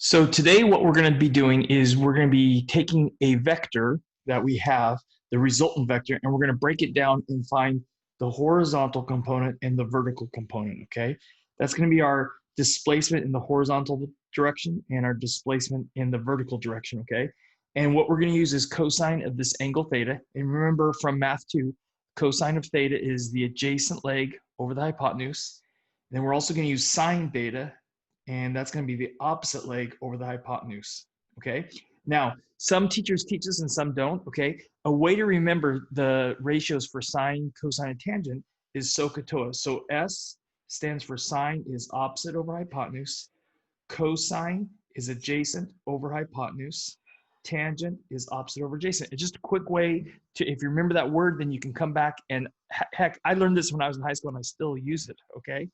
So today what we're going to be doing is we're going to be taking a vector that we have, the resultant vector, and we're going to break it down and find the horizontal component and the vertical component, okay? That's going to be our displacement in the horizontal direction and our displacement in the vertical direction, okay? And what we're going to use is cosine of this angle theta. And remember from math 2, cosine of theta is the adjacent leg over the hypotenuse. And then we're also going to use sine theta, and that's going to be the opposite leg over the hypotenuse, okay? Now, some teachers teach this and some don't, okay? A way to remember the ratios for sine, cosine, and tangent is SOHCAHTOA. So S stands for sine is opposite over hypotenuse, cosine is adjacent over hypotenuse, tangent is opposite over adjacent. It's just a quick way to, if you remember that word, then you can come back and heck, I learned this when I was in high school and I still use it, okay?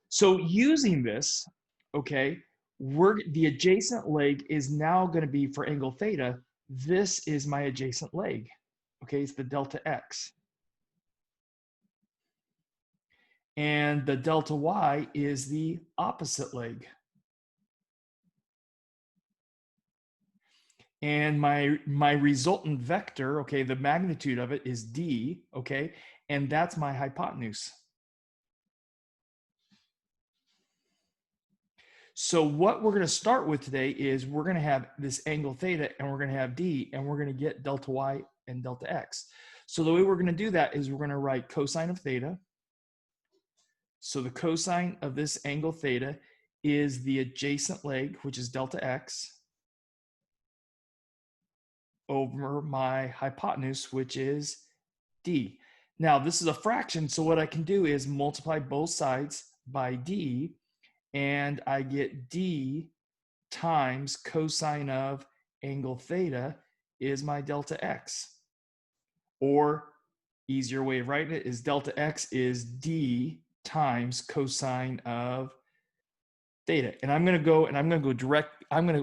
So using this, okay, the adjacent leg is now going to be for angle theta. This is my adjacent leg. Okay, it's the delta x. And the delta y is the opposite leg. And my resultant vector, okay, the magnitude of it is d, okay, and that's my hypotenuse. So what we're going to start with today is we're going to have this angle theta and we're going to have d and we're going to get delta y and delta x. So the way we're going to do that is we're going to write cosine of theta. So the cosine of this angle theta is the adjacent leg, which is delta x, over my hypotenuse, which is d. Now this is a fraction, so what I can do is multiply both sides by d, and I get d times cosine of angle theta is my delta x. Or easier way of writing it is delta x is d times cosine of theta. And I'm going to go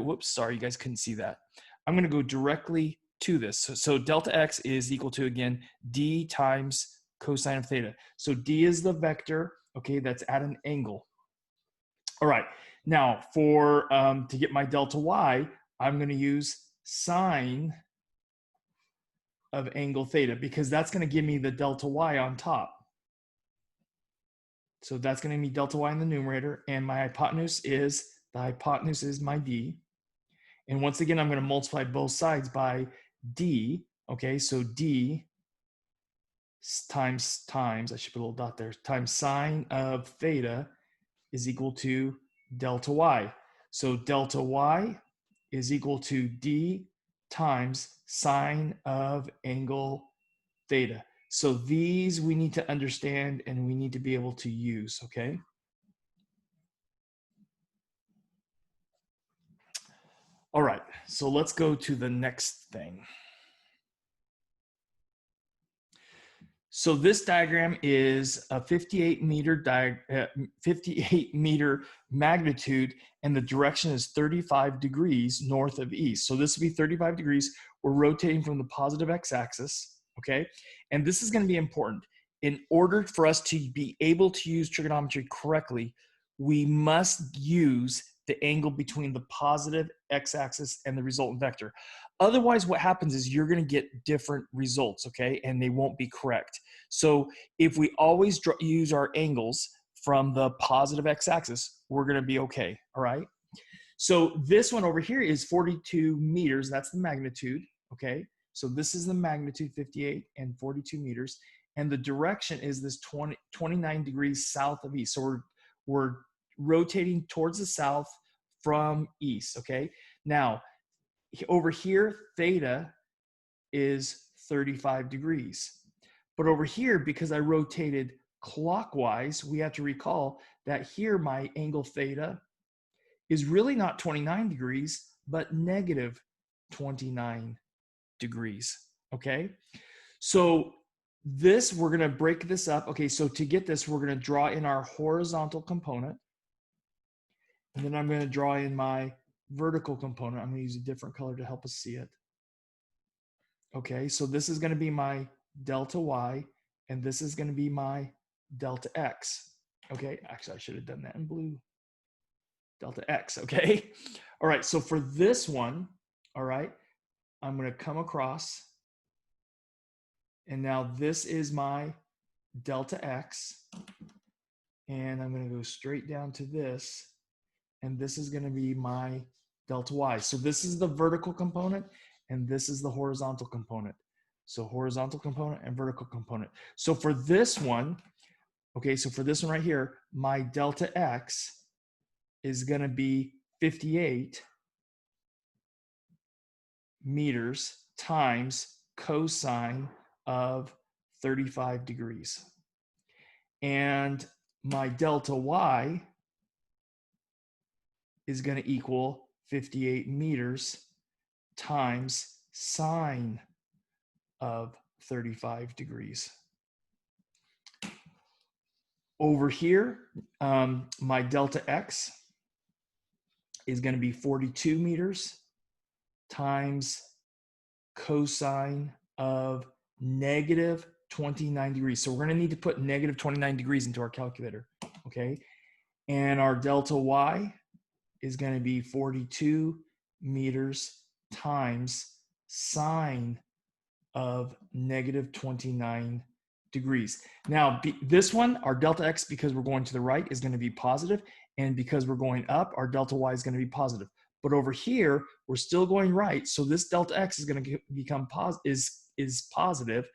whoops, sorry, you guys couldn't see that. I'm going to go directly to this. So delta x is equal to, again, d times cosine of theta. So d is the vector, okay, that's at an angle. All right, now for to get my delta y, I'm going to use sine of angle theta because that's going to give me the delta y on top. So that's going to be delta y in the numerator, and my hypotenuse is my d. And once again, I'm going to multiply both sides by d. Okay, so d times, I should put a little dot there, times sine of theta is equal to delta y. So delta y is equal to d times sine of angle theta. So these we need to understand and we need to be able to use, okay? All right, so let's go to the next thing. So this diagram is a 58 meter magnitude, and the direction is 35 degrees north of east. So this would be 35 degrees. We're rotating from the positive x-axis, okay? And this is going to be important. In order for us to be able to use trigonometry correctly, we must use the angle between the positive x-axis and the resultant vector. Otherwise, what happens is you're going to get different results, okay? And they won't be correct. So if we always use our angles from the positive x-axis, we're going to be okay, all right? So this one over here is 42 meters. That's the magnitude, okay? So this is the magnitude, 58 and 42 meters. And the direction is this 29 degrees south of east. So we're rotating towards the south from east, okay? Now, over here, theta is 35 degrees. But over here, because I rotated clockwise, we have to recall that here my angle theta is really not 29 degrees, but negative 29 degrees, okay? So this, we're gonna break this up. Okay, so to get this, we're gonna draw in our horizontal component, and then I'm gonna draw in my vertical component. I'm gonna use a different color to help us see it. Okay, so this is going to be my delta y, and this is going to be my delta x. Okay, actually I should have done that in blue. delta x, okay? All right, so for this one, all right, I'm gonna come across, and now this is my delta x, and I'm gonna go straight down to this, and this is gonna be my delta y. So this is the vertical component, and this is the horizontal component. So horizontal component and vertical component. So for this one, okay, so for this one right here, my delta x is gonna be 58 meters times cosine of 35 degrees. And my delta y is going to equal 58 meters times sine of 35 degrees. Over here, my delta x is going to be 42 meters times cosine of negative 29 degrees. So we're going to need to put negative 29 degrees into our calculator, okay? And our delta y is going to be 42 meters times sine of negative 29 degrees. Now, this one, our delta x, because we're going to the right, is going to be positive, and because we're going up, our delta y is going to be positive. But over here, we're still going right, so this delta x is going to become positive.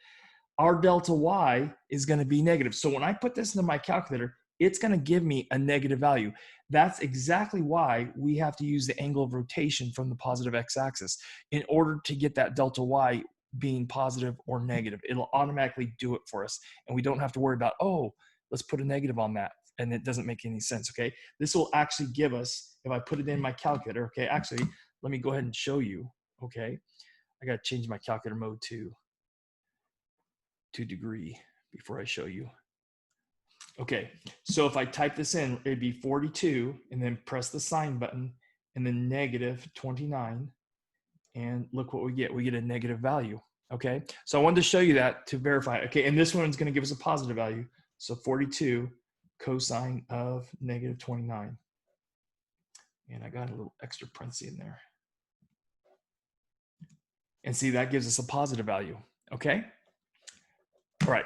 Our delta y is going to be negative. So when I put this into my calculator, it's going to give me a negative value. That's exactly why we have to use the angle of rotation from the positive x-axis in order to get that delta y being positive or negative. It'll automatically do it for us, and we don't have to worry about, oh, let's put a negative on that, and it doesn't make any sense, okay? This will actually give us, if I put it in my calculator, okay, actually, let me go ahead and show you, okay? I got to change my calculator mode to degree before I show you. Okay, so if I type this in, it'd be 42, and then press the sign button, and then negative 29, and look what we get. We get a negative value, okay? So I wanted to show you that to verify. Okay, and this one's going to give us a positive value. So 42 cosine of negative 29. And I got a little extra parenthesis in there. And see, that gives us a positive value, okay? All right.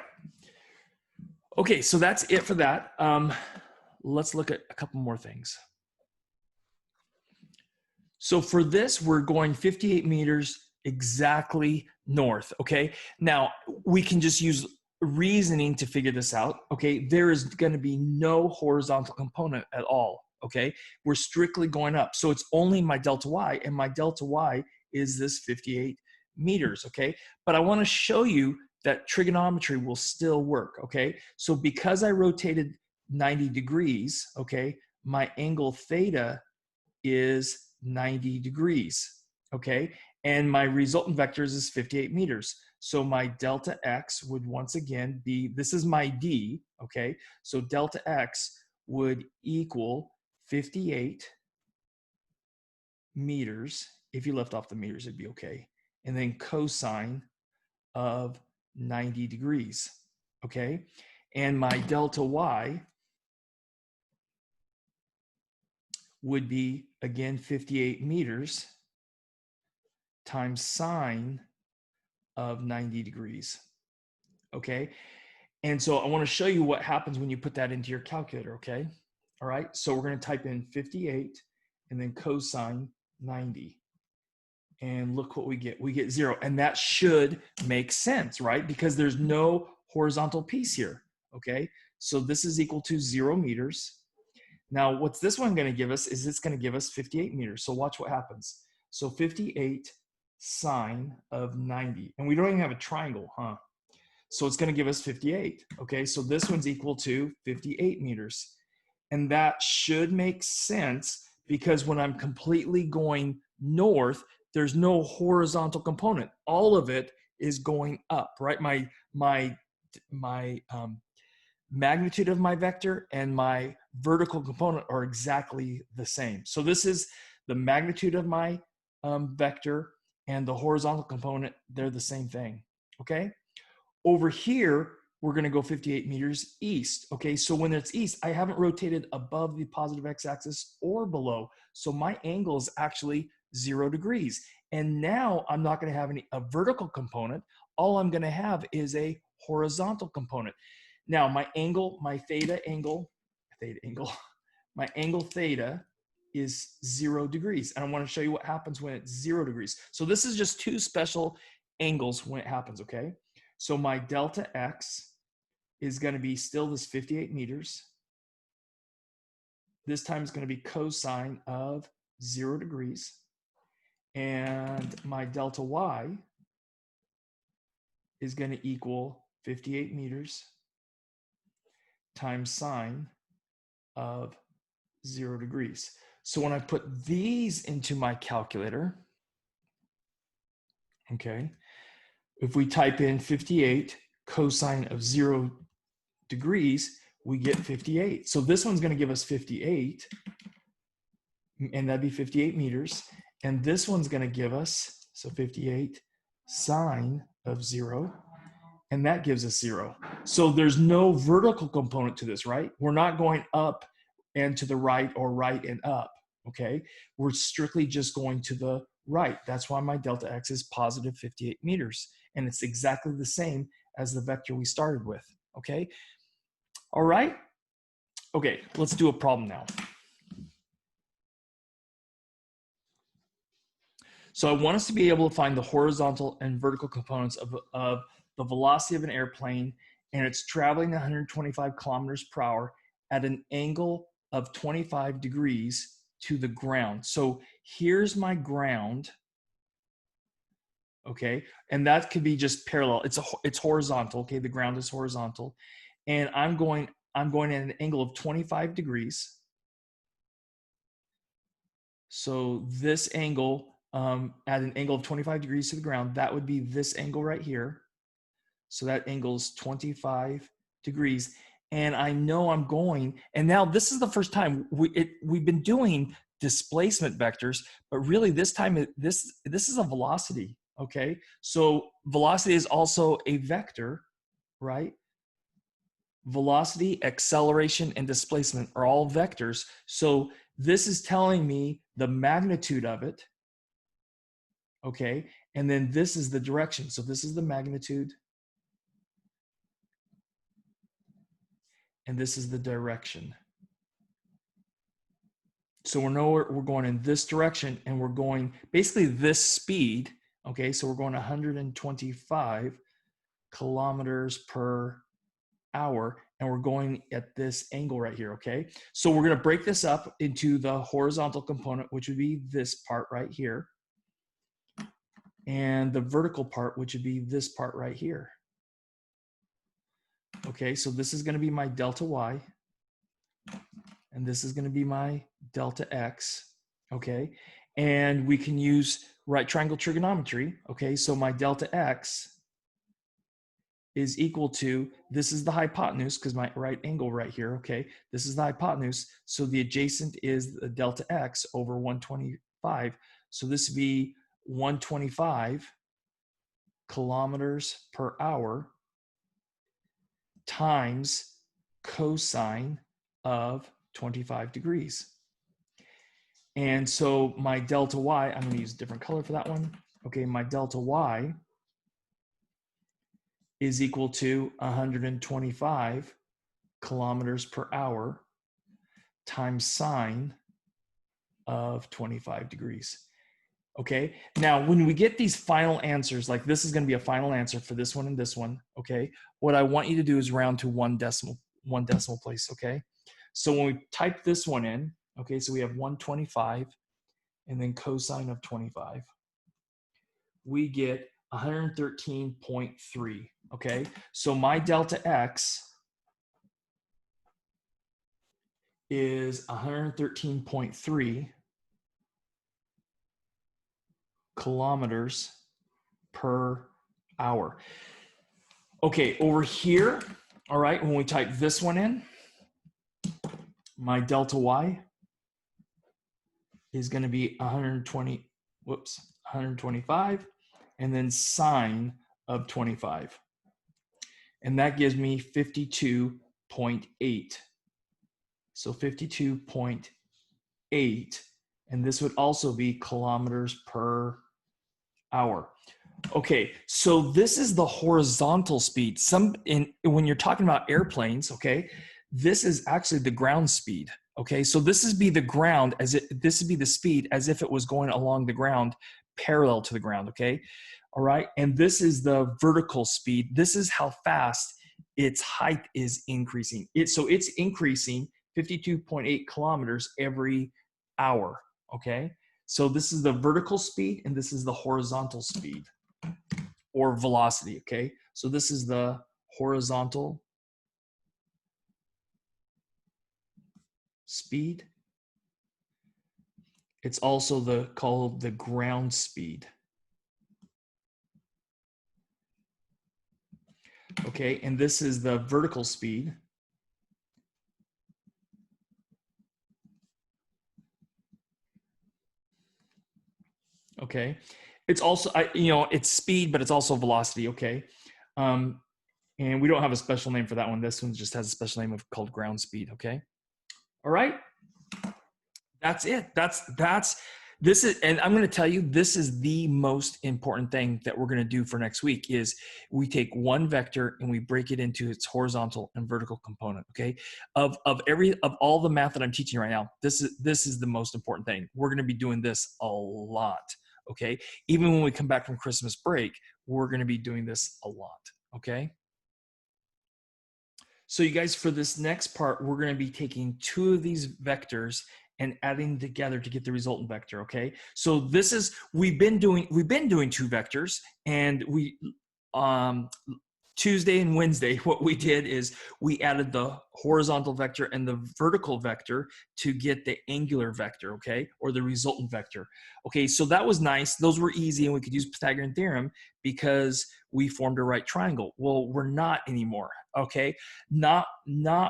Okay, so that's it for that. Let's look at a couple more things. So for this, we're going 58 meters exactly north, okay? Now, we can just use reasoning to figure this out, okay? There is going to be no horizontal component at all, okay? We're strictly going up. So it's only my delta y, and my delta y is this 58 meters, okay? But I want to show you that trigonometry will still work, okay? So because I rotated 90 degrees, okay, my angle theta is 90 degrees, okay? And my resultant vectors is 58 meters. So my delta x would once again be, this is my d, okay? So delta x would equal 58 meters. If you left off the meters, it'd be okay. And then cosine of 90 degrees, okay? And my delta y would be, again, 58 meters times sine of 90 degrees, okay? And so I want to show you what happens when you put that into your calculator, okay? All right, so we're going to type in 58 and then cosine 90. And look what we get. We get 0. And that should make sense, right? Because there's no horizontal piece here, okay? So this is equal to 0 meters. Now, what's this one going to give us is it's going to give us 58 meters. So watch what happens. So 58 sine of 90. And we don't even have a triangle, huh? So it's going to give us 58. Okay, so this one's equal to 58 meters. And that should make sense because when I'm completely going north, there's no horizontal component. All of it is going up, right? My magnitude of my vector and my vertical component are exactly the same. So this is the magnitude of my vector and the horizontal component. They're the same thing, okay? Over here, we're going to go 58 meters east. Okay, so when it's east, I haven't rotated above the positive x-axis or below. So my angle is actually 0 degrees. And now I'm not going to have a vertical component. All I'm going to have is a horizontal component. Now my angle, my theta angle, my angle theta is 0 degrees. And I want to show you what happens when it's 0 degrees. So this is just two special angles when it happens, okay? So my delta x is going to be still this 58 meters. This time it's going to be cosine of 0 degrees. And my delta y is going to equal 58 meters times sine of 0 degrees. So when I put these into my calculator, okay, if we type in 58 cosine of 0 degrees, we get 58. So this one's going to give us 58, and that'd be 58 meters. And this one's going to give us, so 58 sine of 0, and that gives us 0. So there's no vertical component to this, right? We're not going up and to the right or right and up, okay? We're strictly just going to the right. That's why my delta x is positive 58 meters. And it's exactly the same as the vector we started with, okay? All right? Okay, let's do a problem now. So I want us to be able to find the horizontal and vertical components of the velocity of an airplane, and it's traveling 125 kilometers per hour at an angle of 25 degrees to the ground. So here's my ground, okay? And that could be just parallel. It's horizontal, okay? The ground is horizontal. And I'm going at an angle of 25 degrees. So this angle, at an angle of 25 degrees to the ground, that would be this angle right here. So that angle is 25 degrees. And I know I'm going, and now this is the first time we've been doing displacement vectors, but really this time, this is a velocity, okay? So velocity is also a vector, right? Velocity, acceleration, and displacement are all vectors. So this is telling me the magnitude of it, okay? And then this is the direction. So this is the magnitude, and this is the direction. So we're going in this direction, and we're going basically this speed, okay? So we're going 125 kilometers per hour, and we're going at this angle right here, okay? So we're gonna break this up into the horizontal component, which would be this part right here, and the vertical part, which would be this part right here. Okay, so this is gonna be my delta y, and this is gonna be my delta x, okay? And we can use right triangle trigonometry, okay? So my delta x is equal to, this is the hypotenuse, because my right angle right here, okay? This is the hypotenuse, so the adjacent is the delta x over 125. So this would be 125 kilometers per hour times cosine of 25 degrees. And so my delta y, I'm going to use a different color for that one. Okay, my delta y is equal to 125 kilometers per hour times sine of 25 degrees. Okay, now when we get these final answers, like this is going to be a final answer for this one and this one, okay, what I want you to do is round to one decimal place, okay? So when we type this one in, okay, so we have 125 and then cosine of 25, we get 113.3, okay? So my delta x is 113.3 kilometers per hour. Okay, over here, all right, when we type this one in, my delta y is going to be 125, and then sine of 25. And that gives me 52.8. So 52.8. And this would also be kilometers per hour. Okay, so this is the horizontal speed. When you're talking about airplanes, okay, this is actually the ground speed. Okay, so this would be the ground this would be the speed as if it was going along the ground, parallel to the ground. Okay, all right, and this is the vertical speed. This is how fast its height is increasing. So it's increasing 52.8 kilometers every hour. Okay, so this is the vertical speed, and this is the horizontal speed or velocity, okay? So this is the horizontal speed. It's also called the ground speed. Okay, and this is the vertical speed. Okay, it's also, it's speed, but it's also velocity, okay? And we don't have a special name for that one. This one just has a special name called ground speed, okay? All right, that's it. This is, and I'm going to tell you, this is the most important thing that we're going to do for next week is we take one vector and we break it into its horizontal and vertical component. Okay. Of all the math that I'm teaching right now, this is the most important thing. We're going to be doing this a lot. Okay. Even when we come back from Christmas break, we're going to be doing this a lot. Okay. So you guys, for this next part, we're going to be taking two of these vectors and adding together to get the resultant vector. Okay. So this is, we've been doing two vectors, and Tuesday and Wednesday, what we did is we added the horizontal vector and the vertical vector to get the angular vector, okay, or the resultant vector. Okay, so that was nice. Those were easy, and we could use Pythagorean theorem because we formed a right triangle. Well, we're not anymore, okay? Not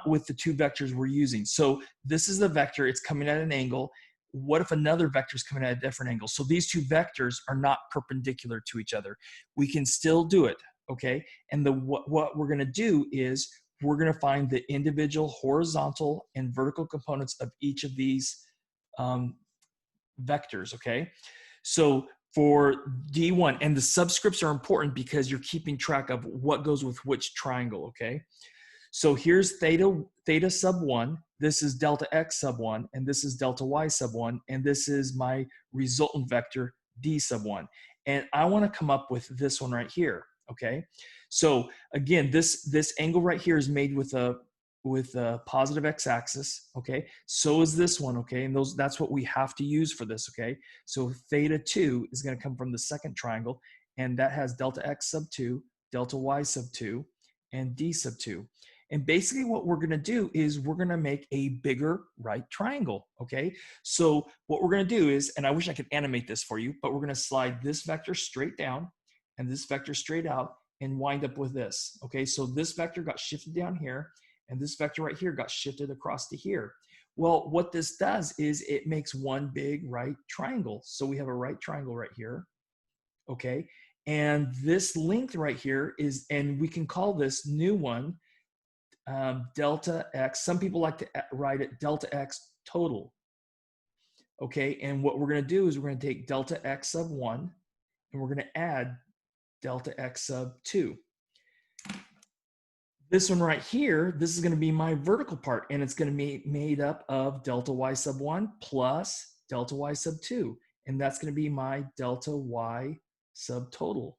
with the two vectors we're using. So this is the vector. It's coming at an angle. What if another vector is coming at a different angle? So these two vectors are not perpendicular to each other. We can still do it. Okay, and what we're going to do is we're going to find the individual horizontal and vertical components of each of these vectors. Okay, so for D1, and the subscripts are important because you're keeping track of what goes with which triangle. Okay, so here's theta sub 1, this is delta x sub 1, and this is delta y sub 1, and this is my resultant vector D sub 1. And I want to come up with this one right here. Okay, so again, this angle right here is made with a positive x-axis. Okay, so is this one. Okay, and that's what we have to use for this. Okay, so theta 2 is going to come from the second triangle, and that has delta x sub 2, delta y sub 2, and D sub 2. And basically what we're going to do is we're going to make a bigger right triangle. Okay, so what we're going to do is, and I wish I could animate this for you, but we're going to slide this vector straight down and this vector straight out and wind up with this. Okay, so this vector got shifted down here, and this vector right here got shifted across to here. Well, what this does is it makes one big right triangle. So we have a right triangle right here. Okay, and this length right here is, and we can call this new one delta x. Some people like to write it delta x total. Okay, and what we're going to do is we're going to take delta x sub 1 and we're going to add delta x sub 2. This one right here, this is going to be my vertical part, and it's going to be made up of delta y sub 1 plus delta y sub 2, and that's going to be my delta y sub total,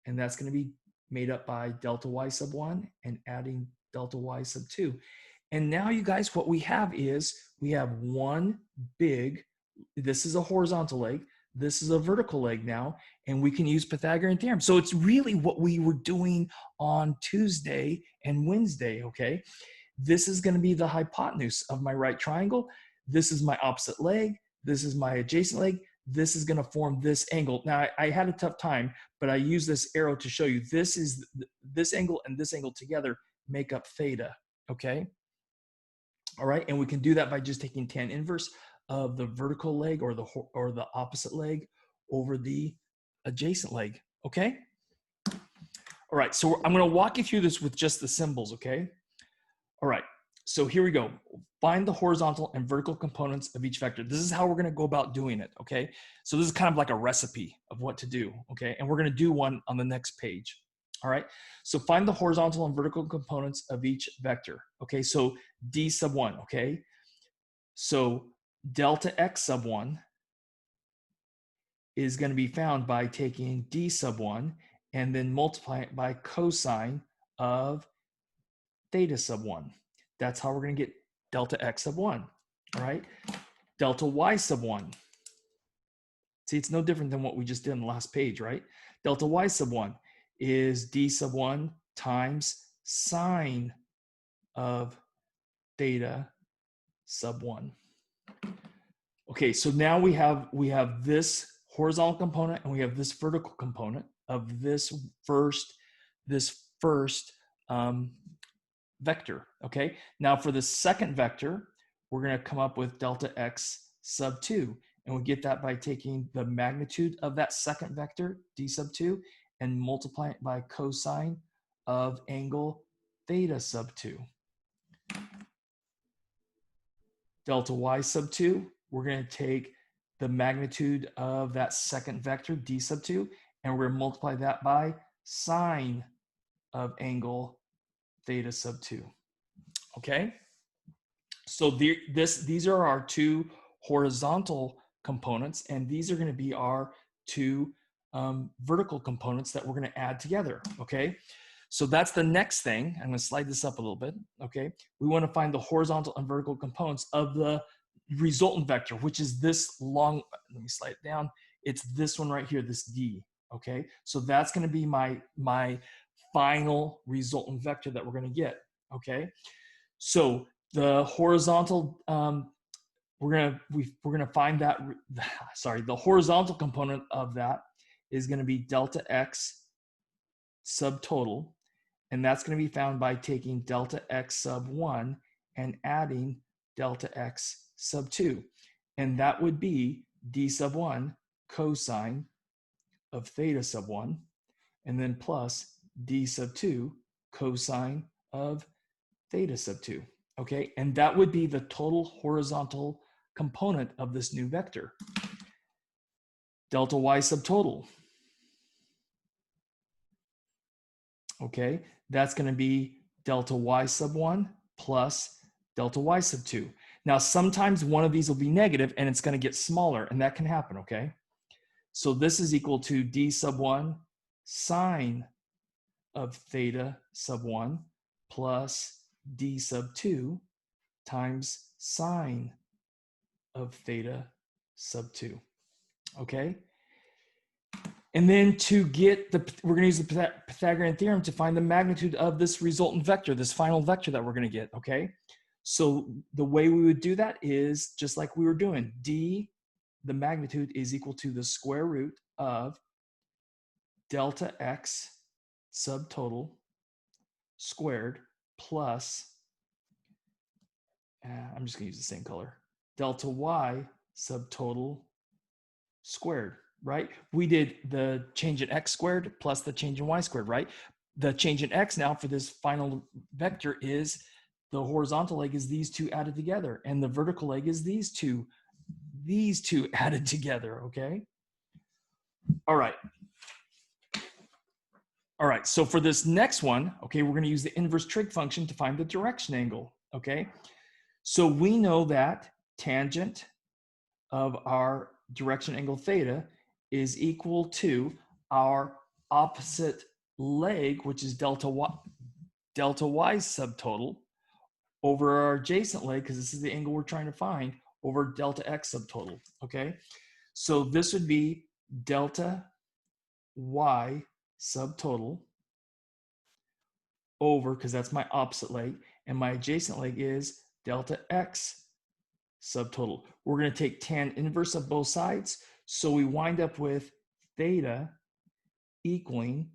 and that's going to be made up by delta y sub 1 and adding delta y sub 2. And now you guys, what we have is we have one big, this is a horizontal leg, this is a vertical leg now, and we can use Pythagorean theorem. So it's really what we were doing on Tuesday and Wednesday, okay? This is going to be the hypotenuse of my right triangle. This is my opposite leg. This is my adjacent leg. This is going to form this angle. Now, I had a tough time, but I use this arrow to show you this angle and this angle together make up theta, okay? All right, and we can do that by just taking tan inverse of the vertical leg or the opposite leg over the adjacent leg, okay? All right, so I'm going to walk you through this with just the symbols, okay? All right, so here we go. Find the horizontal and vertical components of each vector. This is how we're going to go about doing it, okay? So this is kind of like a recipe of what to do, okay? And we're going to do one on the next page. All right, so find the horizontal and vertical components of each vector, okay? So d sub 1, okay? So delta x sub 1 is going to be found by taking d sub 1 and then multiply it by cosine of theta sub 1. That's how we're going to get delta x sub 1, all right? Delta y sub 1. See, it's no different than what we just did on the last page, right? Delta y sub 1 is d sub 1 times sine of theta sub 1. Okay, so now we have this horizontal component and we have this vertical component of this first vector, okay? Now for the second vector, we're gonna come up with delta x sub 2, and we get that by taking the magnitude of that second vector, d sub 2, and multiply it by cosine of angle theta sub 2. Delta y sub 2, we're gonna take the magnitude of that second vector, d sub 2, and we're gonna multiply that by sine of angle theta sub 2. Okay, so these are our two horizontal components, and these are going to be our two vertical components that we're going to add together. Okay, so that's the next thing. I'm going to slide this up a little bit. Okay, we want to find the horizontal and vertical components of the resultant vector, which is this long. Let me slide it down. It's this one right here, this d. Okay, so that's going to be my final resultant vector that we're going to get. Okay, so the horizontal, we're gonna find that. Sorry, the horizontal component of that is going to be delta x subtotal, and that's going to be found by taking delta x sub 1 and adding delta x sub 2, and that would be d sub 1 cosine of theta sub 1, and then plus d sub 2 cosine of theta sub 2. Okay, and that would be the total horizontal component of this new vector. Delta y subtotal. Okay, that's going to be delta y sub 1 plus delta y sub 2. Now, sometimes one of these will be negative and it's going to get smaller, and that can happen, okay? So this is equal to d sub 1 sine of theta sub 1 plus d sub 2 times sine of theta sub 2, okay? And then to get we're gonna use the Pythagorean theorem to find the magnitude of this resultant vector, this final vector that we're gonna get, okay? So the way we would do that is just like we were doing. D, the magnitude, is equal to the square root of delta x subtotal squared plus, I'm just gonna use the same color, delta y subtotal squared, right? We did the change in x squared plus the change in y squared, right? The change in x now for this final vector is the horizontal leg is these two added together, and the vertical leg is these two added together, okay? All right. All right, so for this next one, okay, we're gonna use the inverse trig function to find the direction angle, okay? So we know that tangent of our direction angle theta is equal to our opposite leg, which is delta y subtotal, over our adjacent leg, because this is the angle we're trying to find, over delta x subtotal, okay? So this would be delta y subtotal over, because that's my opposite leg, and my adjacent leg is delta x subtotal. We're going to take tan inverse of both sides, so we wind up with theta equaling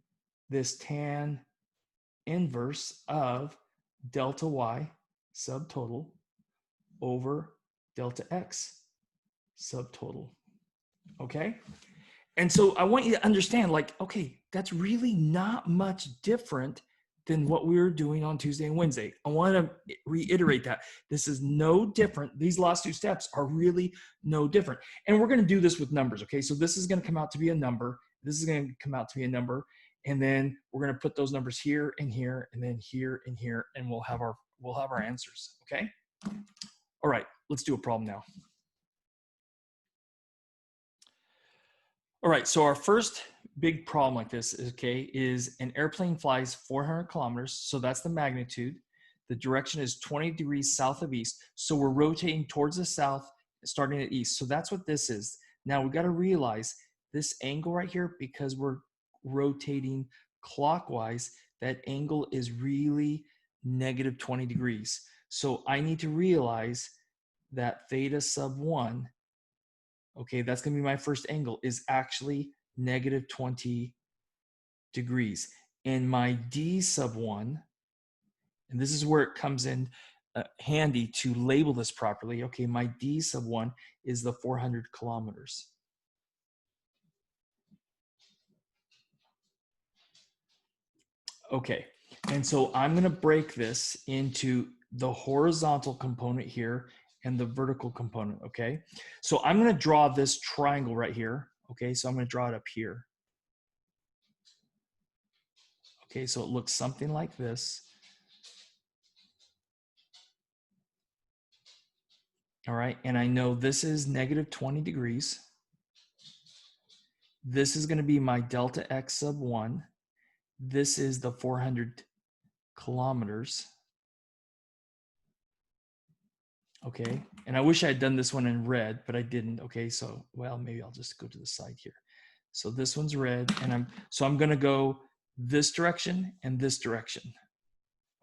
this tan inverse of delta y subtotal over delta x subtotal. Okay? And so I want you to understand, like, okay, that's really not much different than what we were doing on Tuesday and Wednesday. I want to reiterate that. This is no different. These last two steps are really no different. And we're going to do this with numbers, okay? So this is going to come out to be a number. This is going to come out to be a number. And then we're going to put those numbers here and here and then here and here, and we'll have our answers, okay? All right, let's do a problem now. All right, so our first big problem like this is, okay, is an airplane flies 400 kilometers, so that's the magnitude. The direction is 20 degrees south of east, so we're rotating towards the south, starting at east. So that's what this is. Now we got to realize this angle right here, because we're rotating clockwise, that angle is really negative 20 degrees. So I need to realize that theta sub 1, okay, that's going to be my first angle, is actually negative 20 degrees. And my D sub 1, and this is where it comes in handy to label this properly. Okay, my D sub 1 is the 400 kilometers. Okay, and so I'm going to break this into the horizontal component here and the vertical component, okay? So I'm going to draw this triangle right here, okay? So I'm going to draw it up here. Okay, so it looks something like this. All right, and I know this is negative 20 degrees. This is going to be my delta x sub 1. This is the 400 kilometers. Okay, and I wish I had done this one in red, but I didn't. Okay, so, well, maybe I'll just go to the side here. So this one's red, and I'm going to go this direction and this direction.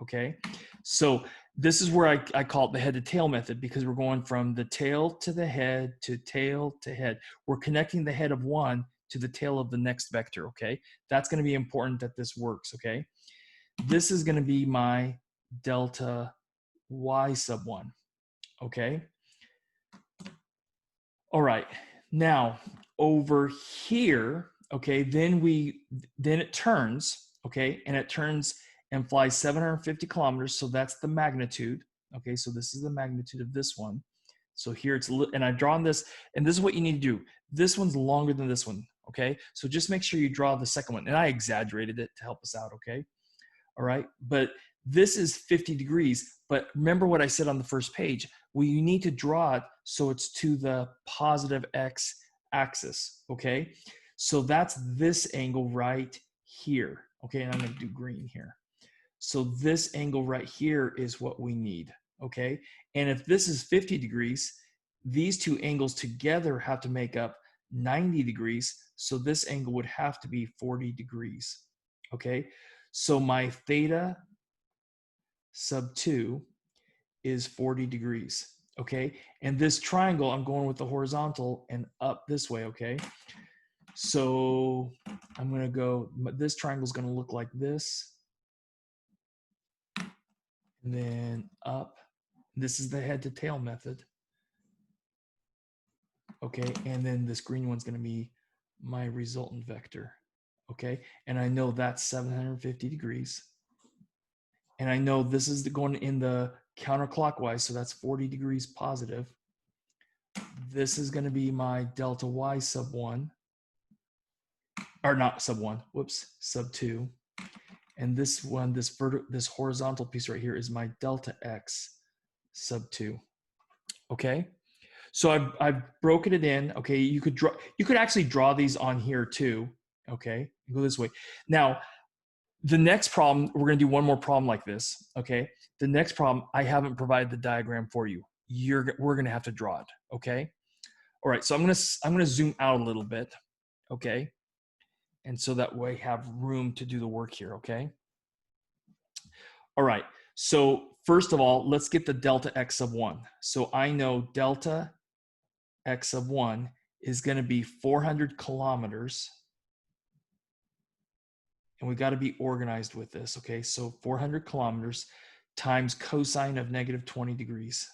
Okay, so this is where I call it the head to tail method, because we're going from the tail to the head to tail to head. We're connecting the head of one to the tail of the next vector, okay? That's going to be important that this works, okay? This is going to be my delta y sub 1, okay? All right, now over here, okay, then it turns, okay, and it turns and flies 750 kilometers, so that's the magnitude, okay, so this is the magnitude of this one. So here it's, and I've drawn this, and this is what you need to do. This one's longer than this one, okay? So just make sure you draw the second one, and I exaggerated it to help us out, okay? All right, but this is 50 degrees, but remember what I said on the first page. Well, you need to draw it so it's to the positive x axis, okay? So that's this angle right here, okay? And I'm gonna do green here. So this angle right here is what we need, okay? And if this is 50 degrees, these two angles together have to make up 90 degrees, so this angle would have to be 40 degrees, okay? So my theta sub 2 is 40 degrees, okay? And this triangle, I'm going with the horizontal and up this way, okay? So I'm gonna go, this triangle is gonna look like this. And then up. This is the head to tail method. Okay, and then this green one's gonna be my resultant vector. Okay, and I know that's 750 degrees. And I know this is going in the counterclockwise, so that's 40 degrees positive. This is going to be my delta y sub 1, or not sub 1, whoops, sub 2. And this one, this horizontal piece right here is my delta x sub 2. Okay, so I've broken it in. Okay, you could actually draw these on here too. Okay, go this way. Now, the next problem, we're going to do one more problem like this, okay? The next problem, I haven't provided the diagram for you. We're going to have to draw it, okay? All right, so I'm going to zoom out a little bit, okay? And so that way I have room to do the work here, okay? All right, so first of all, let's get the delta x sub 1. So I know delta x sub 1 is going to be 400 kilometers. And we got to be organized with this, okay? So 400 kilometers times cosine of negative 20 degrees.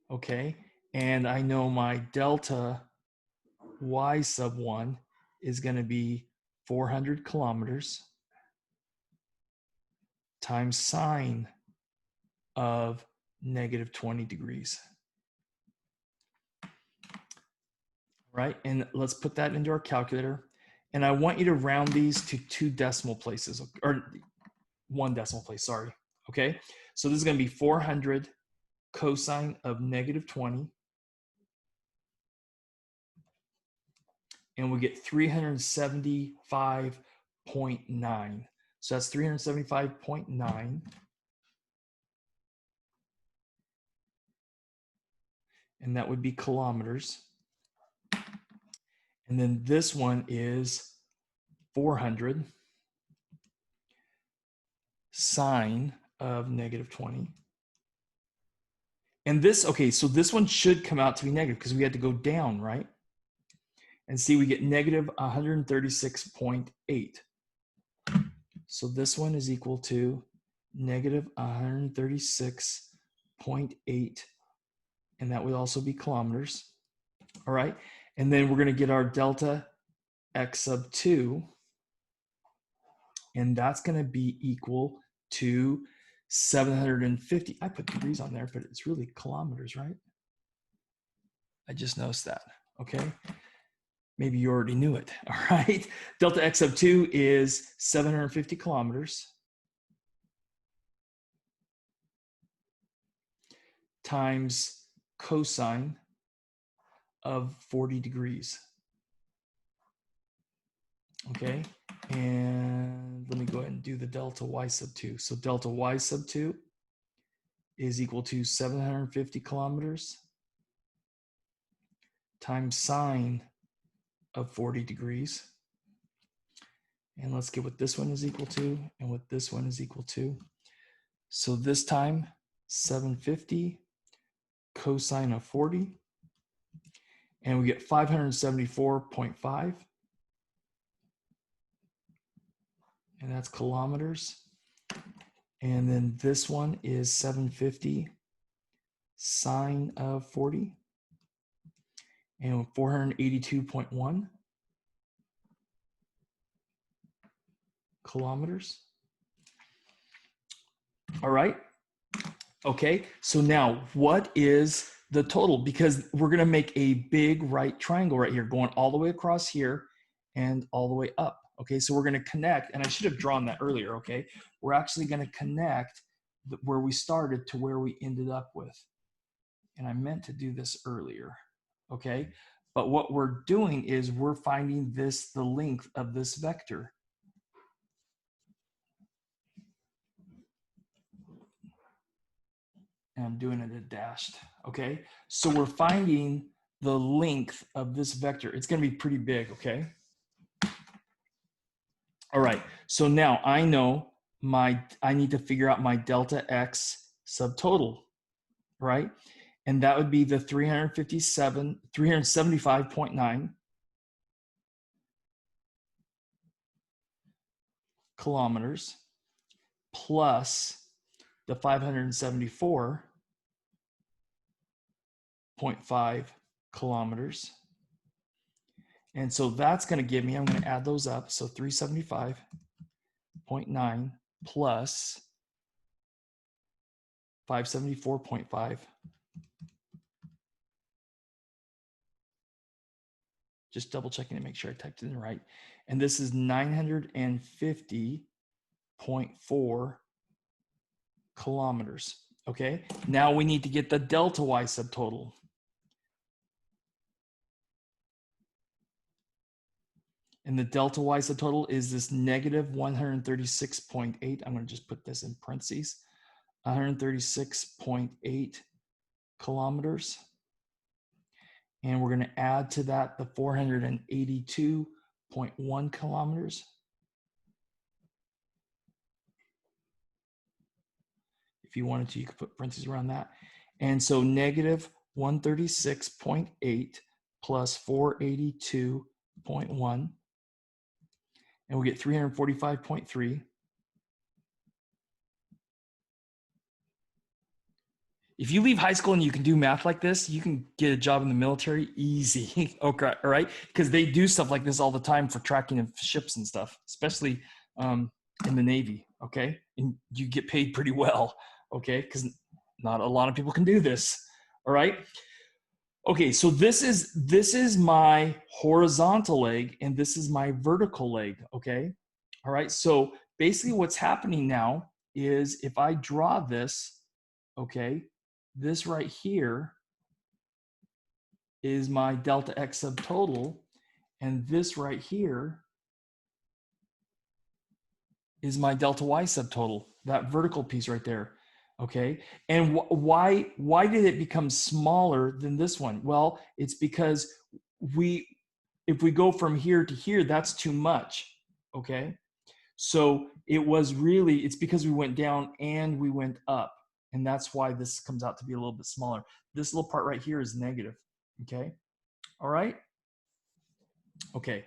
Okay, And I know my delta y sub 1 is going to be 400 kilometers times sine of negative 20 degrees. Right? And let's put that into our calculator. And I want you to round these to 2 decimal places, or 1 decimal place, sorry. Okay? So this is going to be 400 cosine of negative 20. And we get 375.9. So that's 375.9. And that would be kilometers. And then this one is 400 sine of negative 20. And this, okay, so this one should come out to be negative because we had to go down, right? And see, we get negative 136.8. So this one is equal to negative 136.8. And that would also be kilometers. All right. And then we're going to get our delta x sub 2. And that's going to be equal to 750. I put degrees on there, but it's really kilometers, right? I just noticed that. Okay. Maybe you already knew it. All right. Delta x sub 2 is 750 kilometers times cosine of 40 degrees. Okay. And let me go ahead and do the delta y sub 2. So delta y sub 2 is equal to 750 kilometers times sine of 40 degrees. And let's get what this one is equal to and what this one is equal to. So this time, 750 cosine of 40. And we get 574.5. And that's kilometers. And then this one is 750 sine of 40. And 482.1 kilometers. All right. Okay. So now what is the total? Because we're going to make a big right triangle right here going all the way across here and all the way up. Okay. So we're going to connect, and I should have drawn that earlier. Okay. We're actually going to connect where we started to where we ended up with. And I meant to do this earlier. Okay. But what we're doing is we're finding this, the length of this vector. And I'm doing it dashed. Okay. So we're finding the length of this vector. It's going to be pretty big. Okay. All right. So now I know I need to figure out my delta x subtotal, right? And that would be the 375.9 kilometers plus the 574.5 kilometers. And so that's going to give me, I'm going to add those up. So 375.9 plus 574.5. Just double checking to make sure I typed it in right. And this is 950.4 kilometers. Okay. Now we need to get the delta y subtotal. And the delta y subtotal is this negative 136.8. I'm going to just put this in parentheses. 136.8 kilometers. And we're going to add to that the 482.1 kilometers. If you wanted to, you could put parentheses around that. And so negative 136.8 plus 482.1. And we get 345.3. if you leave high school and you can do math like this, you can get a job in the military easy. Okay, all right? Because they do stuff like this all the time for tracking of ships and stuff, especially in the Navy, okay? And you get paid pretty well, okay? Because not a lot of people can do this, all right? Okay, so this is my horizontal leg and this is my vertical leg, okay? All right, so basically what's happening now is if I draw this, okay, this right here is my delta x subtotal, and this right here is my delta y subtotal, that vertical piece right there, okay? And why did it become smaller than this one? Well, it's because if we go from here to here, that's too much, okay? So it's because we went down and we went up. And that's why this comes out to be a little bit smaller. This little part right here is negative, okay? All right? Okay,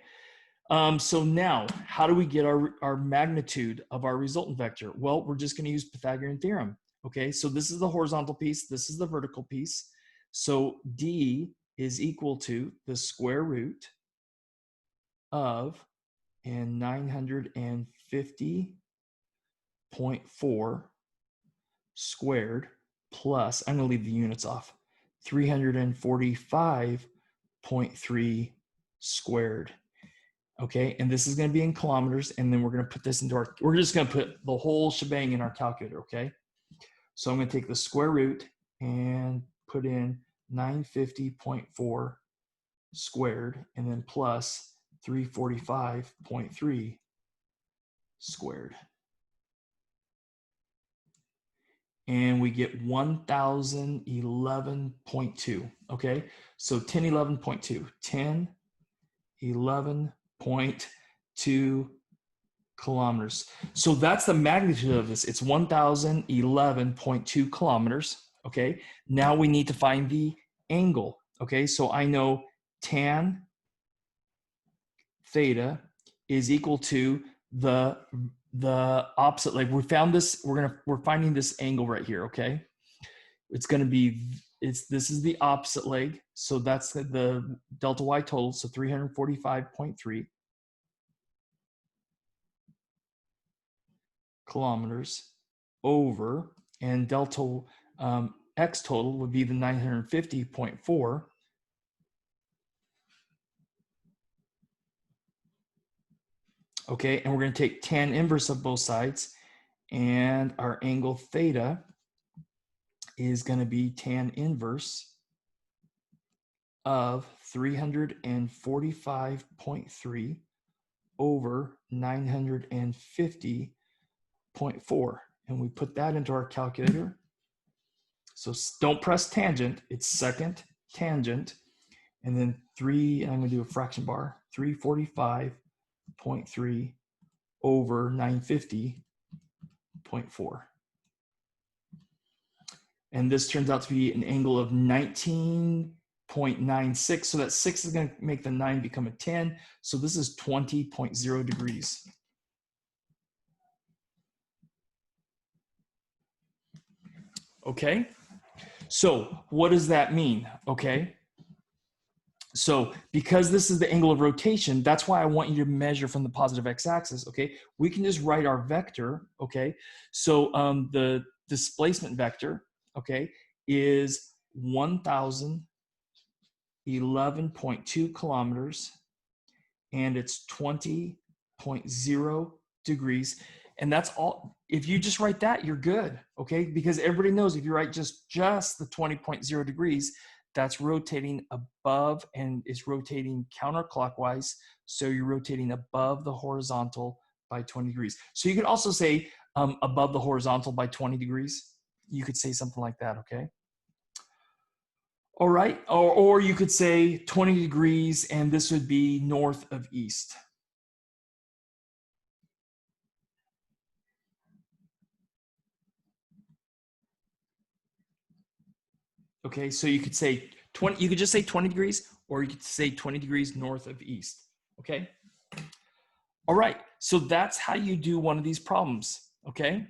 so now how do we get our magnitude of our resultant vector? Well, we're just gonna use Pythagorean theorem, okay? So this is the horizontal piece, this is the vertical piece. So D is equal to the square root of 950.4 squared plus, I'm going to leave the units off, 345.3 squared. Okay, and this is going to be in kilometers, and then we're going to put this into we're just going to put the whole shebang in our calculator, okay? So I'm going to take the square root and put in 950.4 squared, and then plus 345.3 squared. And we get 1011.2, okay? So 1011.2, 1011.2 kilometers. So that's the magnitude of this. It's 1011.2 kilometers, okay? Now we need to find the angle, okay? So I know tan theta is equal to the opposite leg. We found this, we're finding this angle right here, okay? It's gonna be, this is the opposite leg. So that's the delta y total, so 345.3 kilometers over, and delta x total would be the 950.4. Okay, and we're going to take tan inverse of both sides, and our angle theta is going to be tan inverse of 345.3 over 950.4. And we put that into our calculator. So don't press tangent, it's second tangent. And then I'm going to do a fraction bar, 345.3 over 950.4. And this turns out to be an angle of 19.96. So that 6 is going to make the 9 become a 10. So this is 20.0 degrees. Okay. So what does that mean? Okay. So because this is the angle of rotation, that's why I want you to measure from the positive x-axis, okay? We can just write our vector, okay? So the displacement vector, okay, is 1011.2 kilometers, and it's 20.0 degrees. And that's all. If you just write that, you're good, okay? Because everybody knows if you write just the 20.0 degrees, that's rotating above and is rotating counterclockwise. So you're rotating above the horizontal by 20 degrees. So you could also say above the horizontal by 20 degrees. You could say something like that, okay? All right, or you could say 20 degrees, and this would be north of east. Okay, so you could say 20, you could just say 20 degrees, or you could say 20 degrees north of east, okay? All right, so that's how you do one of these problems, okay?